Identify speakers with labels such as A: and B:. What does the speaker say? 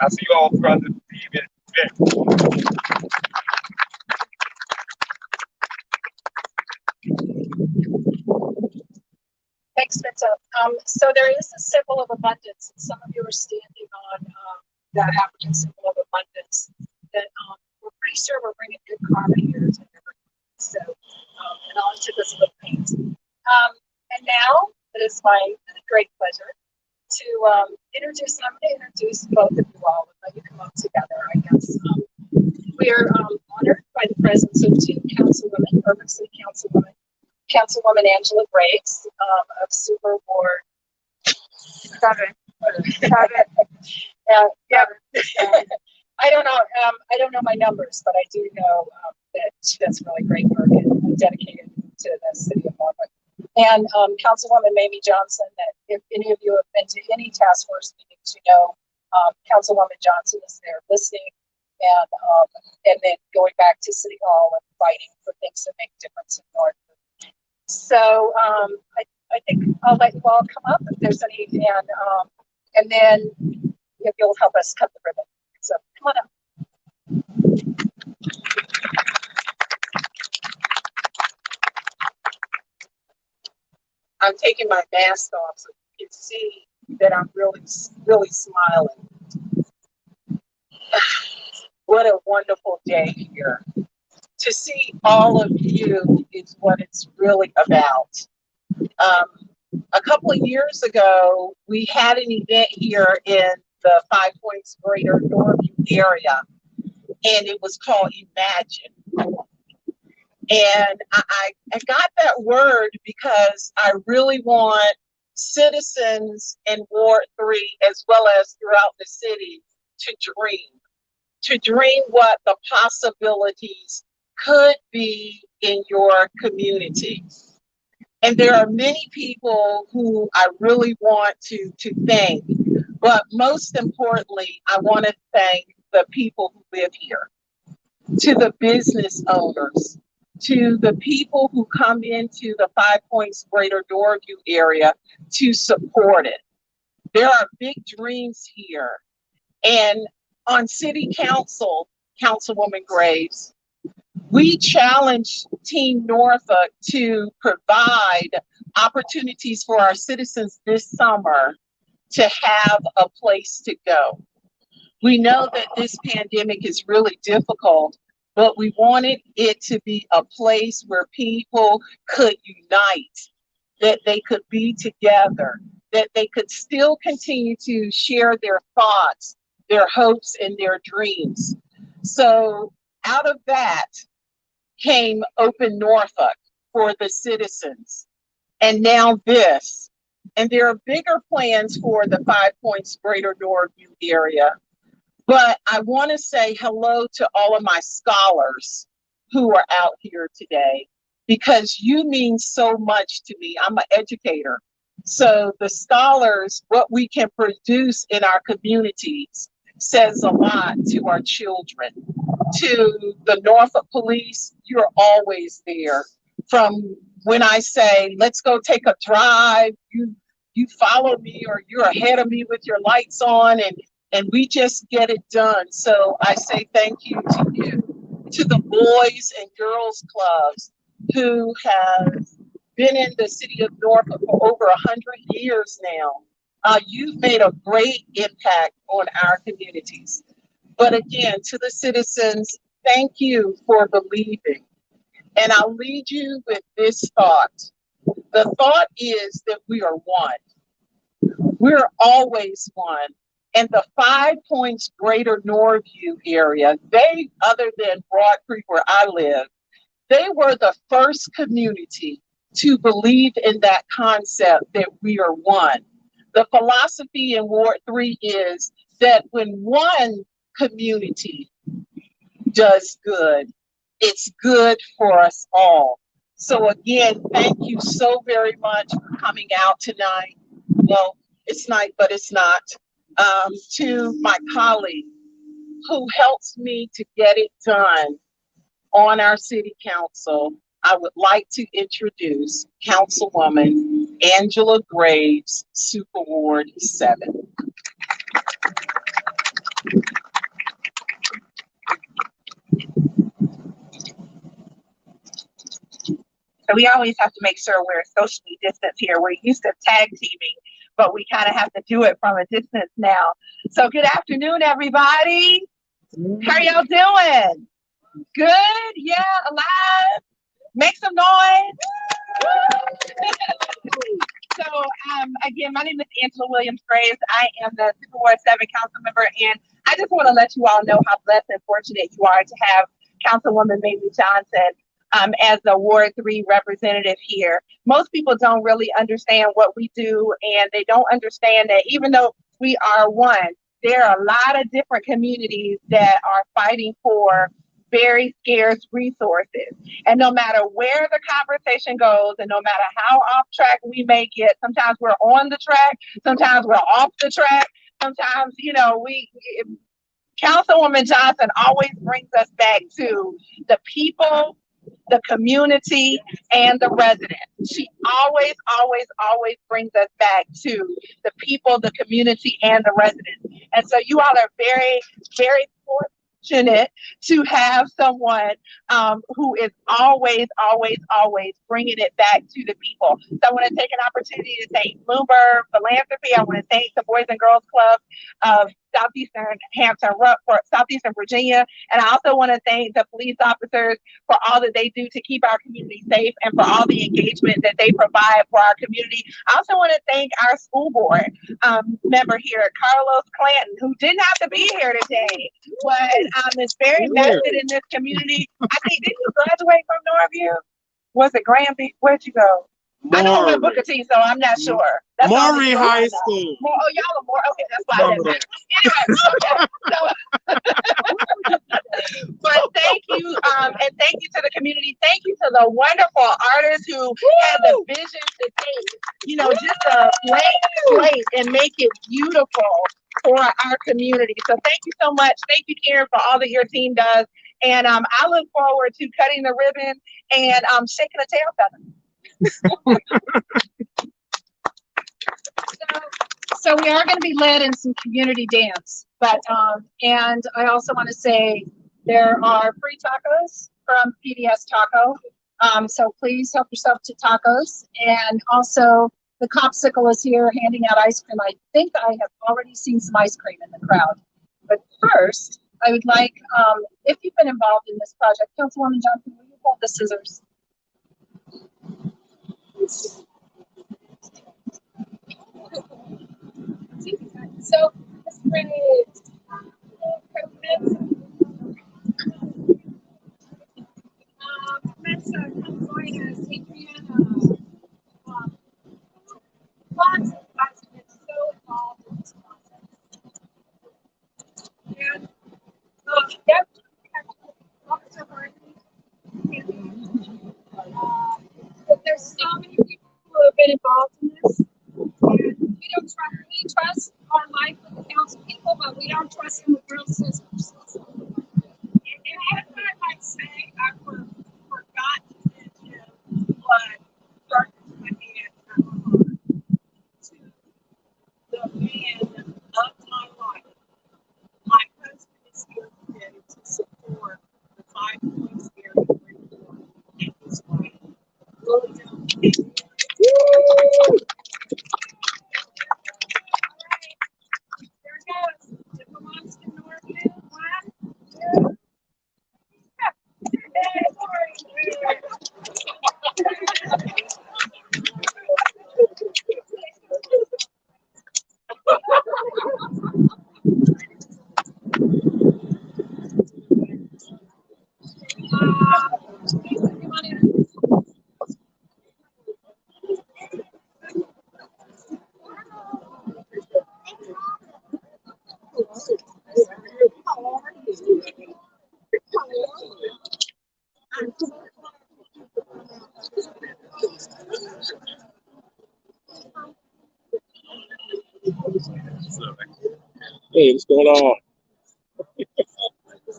A: I see you all throughout the event.
B: Thanks, Spencer. So there is a symbol of abundance, and some of you are standing on that African symbol of abundance. That we're pretty sure we're bringing good karma here to everyone. So, and on to this little paint. And now it is my great pleasure to introduce. And I'm going to introduce both of you all and let you come up together. I guess we are honored by the presence of two councilwomen, Urban City Councilwomen. Councilwoman Angela Graves of Super Ward 7. Yeah. I don't know. I don't know my numbers, but I do know that she does really great work and dedicated to the city of Norfolk. And Councilwoman Mamie Johnson. That if any of you have been to any task force meetings, you know Councilwoman Johnson is there listening and then going back to City Hall and fighting for things that make a difference in Norfolk. So I think I'll let you all come up if there's any, and then if you'll help us cut the ribbon. So come on up.
C: I'm taking my mask off so you can see that I'm really, really smiling. What a wonderful day here. To see all of you is what it's really about. A couple of years ago, we had an event here in the Five Points Greater Northview area, and it was called Imagine. And I got that word because I really want citizens in Ward 3, as well as throughout the city, to dream what the possibilities could be in your community. And there are many people who I really want to thank, but most importantly, I want to thank the people who live here, to the business owners, to the people who come into the Five Points Greater Northview area to support it. There are big dreams here. And on City Council, Councilwoman Graves, we challenged Team Norfolk to provide opportunities for our citizens this summer to have a place to go. We know that this pandemic is really difficult, but we wanted it to be a place where people could unite, that they could be together, that they could still continue to share their thoughts, their hopes, and their dreams. So out of that came Open Norfolk for the citizens. And now this. And there are bigger plans for the Five Points Greater Northview area. But I want to say hello to all of my scholars who are out here today, because you mean so much to me. I'm an educator. So the scholars, what we can produce in our communities says a lot to our children. To the Norfolk Police, you're always there. From when I say, let's go take a drive, you follow me, or you're ahead of me with your lights on, and we just get it done. So I say thank you to you, to the boys and girls clubs who have been in the city of Norfolk for over 100 years now. You've made a great impact on our communities. But again, to the citizens, thank you for believing. And I'll lead you with this thought. The thought is that we are one. We're always one. And the Five Points Greater Northview area, they, other than Broad Creek where I live, they were the first community to believe in that concept that we are one. The philosophy in Ward 3 is that when one community does good, it's good for us all. So again, thank you so very much for coming out tonight. Well, it's night, but it's not. To my colleague who helps me to get it done on our city council, I would like to introduce Councilwoman Angela Graves, Super Ward 7. So we always have to make sure we're socially distanced here. We're used to tag teaming, but we kind of have to do it from a distance now. So good afternoon, everybody. How y'all doing? Good? Yeah, alive? Make some noise. So again, my name is Angela Williams Graves. I am the Super Ward 7 council member, and I just want to let you all know how blessed and fortunate you are to have Councilwoman Mamie Johnson as the Ward 3 representative here. Most people don't really understand what we do, and they don't understand that even though we are one, there are a lot of different communities that are fighting for very scarce resources. And no matter where the conversation goes, and no matter how off track we may get, sometimes we're on the track, sometimes we're off the track, sometimes, you know, Councilwoman Johnson always brings us back to the people, the community, and the residents. She always, always, always brings us back to the people, the community, and the residents. And so you all are very, very fortunate to have someone who is always, always, always bringing it back to the people. So I want to take an opportunity to thank Bloomberg Philanthropy. I want to thank the Boys and Girls Club of Southeastern Southeastern Virginia. And I also want to thank the police officers for all that they do to keep our community safe and for all the engagement that they provide for our community. I also want to thank our school board member here, Carlos Clanton, who didn't have to be here today, but is very vested in this community. I think, did you graduate from Norview? Was it Granby? Where'd you go? I know I'm Booker T, so I'm not sure. That's
D: Maury High School.
C: Oh, y'all are more. Okay, that's why I didn't matter. Anyway, okay. But thank you, and thank you to the community. Thank you to the wonderful artists who had the vision to take, you know, just a blank slate and make it beautiful for our community. So thank you so much. Thank you, Karen, for all that your team does. And I look forward to cutting the ribbon and shaking a tail feather.
B: So we are going to be led in some community dance, but and I also want to say there are free tacos from PDS Taco. So please help yourself to tacos, and also the Copsicle is here handing out ice cream. I think I have already seen some ice cream in the crowd. But first, I would like, if you've been involved in this project, Councilwoman Johnson, will you hold the scissors? So, this is Mensa, come join us. Adriana, lots of us have been so involved in this process. And yep, Officer Hartley, but there's so many people who have been involved in this. And we trust our life with the council people, but we don't trust them with real systems. And that's what I might say. I forgot to mention what started my hand at my heart to the man of my life. My husband is here today to support the 5 points area report and his wife, William. There it goes. It belongs to Norview. 1, 2.
D: Hey, what's going on?